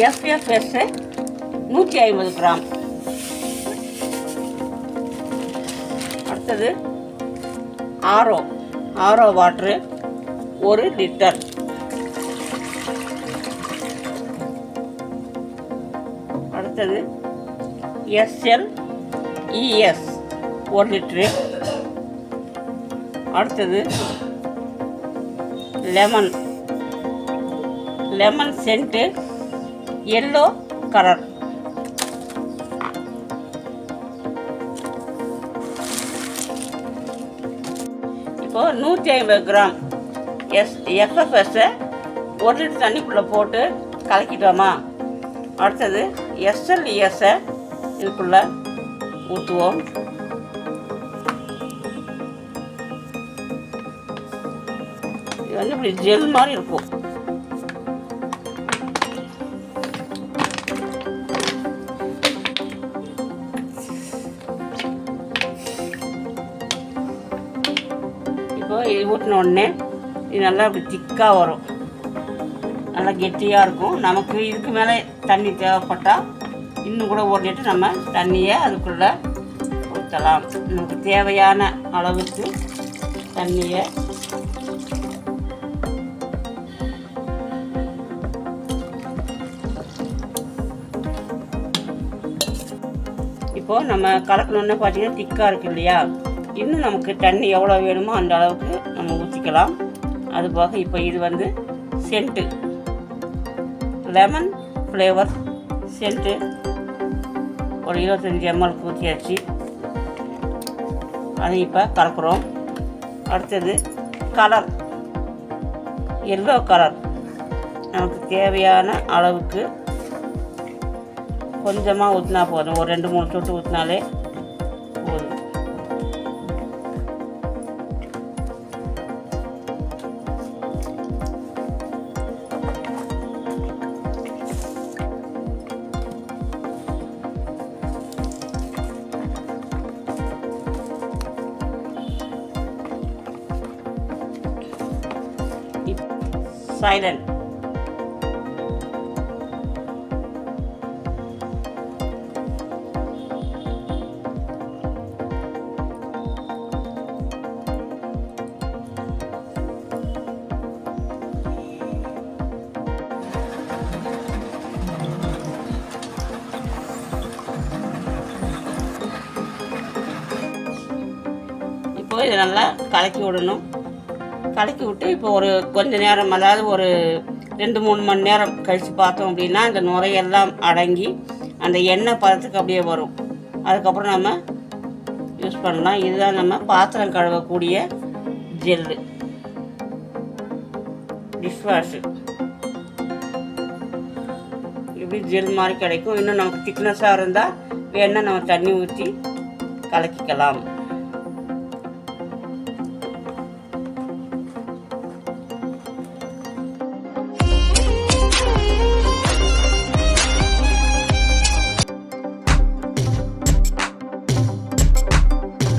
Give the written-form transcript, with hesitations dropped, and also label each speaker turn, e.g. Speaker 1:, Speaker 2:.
Speaker 1: FFS 150 gram. அடுத்தது ஆரோ water 1 litre. அடுத்தது SLES 1 litre. அடுத்தது லெமன் சென்ட்டு எல்லோ கலர். இப்போ 150 கிராம் எஃப்எஃப்எஸ்ஸை 1 லிட்டர் தண்ணிக்குள்ளே போட்டு கலக்கிட்டோமா. அடுத்தது SLESஸை இதுக்குள்ளே ஊற்றுவோம். இது வந்து இப்படி ஜெல் மாதிரி இருக்கும். இப்போ இது ஊற்றின உடனே இது நல்லா அப்படி திக்காக வரும், நல்லா கெட்டியாக இருக்கும். நமக்கு இதுக்கு மேலே தண்ணி தேவைப்பட்டால் இன்னும் கூட 1 லிட்டர் நம்ம தண்ணியை அதுக்குள்ளே ஊற்றலாம். நமக்கு தேவையான அளவுக்கு தண்ணியை இப்போது நம்ம கலக்கணுன்னு பார்த்தீங்கன்னா திக்காக இருக்குது இல்லையா. இன்னும் நமக்கு தண்ணி எவ்வளோ வேணுமோ அந்த அளவுக்கு நம்ம ஊற்றிக்கலாம். அதுபோக இப்போ இது வந்து சென்ட்டு, லெமன் ஃப்ளேவர் சென்ட்டு ஒரு 25 ml ஊற்றியாச்சு. அதை இப்போ கலக்கிறோம். அடுத்தது கலர், எல்லோ கலர் நமக்கு தேவையான அளவுக்கு கொஞ்சமாக ஊற்றினா போதும். ஒரு 2-3 சொட்டு ஊற்றினாலே போதும். சைலண்ட் இப்போ இதை நல்லா கலக்கி விடணும். கலக்கி விட்டு இப்போ ஒரு கொஞ்ச நேரம், அதாவது ஒரு 2-3 மணி நேரம் கழித்து பார்த்தோம் அப்படின்னா அந்த நுரையெல்லாம் அடங்கி அந்த எண்ணெய் பதத்துக்கு அப்படியே வரும். அதுக்கப்புறம் நம்ம யூஸ் பண்ணலாம். இதுதான் நம்ம பாத்திரம் கழுவக்கூடிய ஜெல்லு, டிஷ்வாஷு. இப்படி ஜெல் மாதிரி கிடைக்கும். இன்னும் நமக்கு திக்னஸாக இருந்தால் வேணால் நம்ம தண்ணி ஊற்றி கலக்கிக்கலாம்.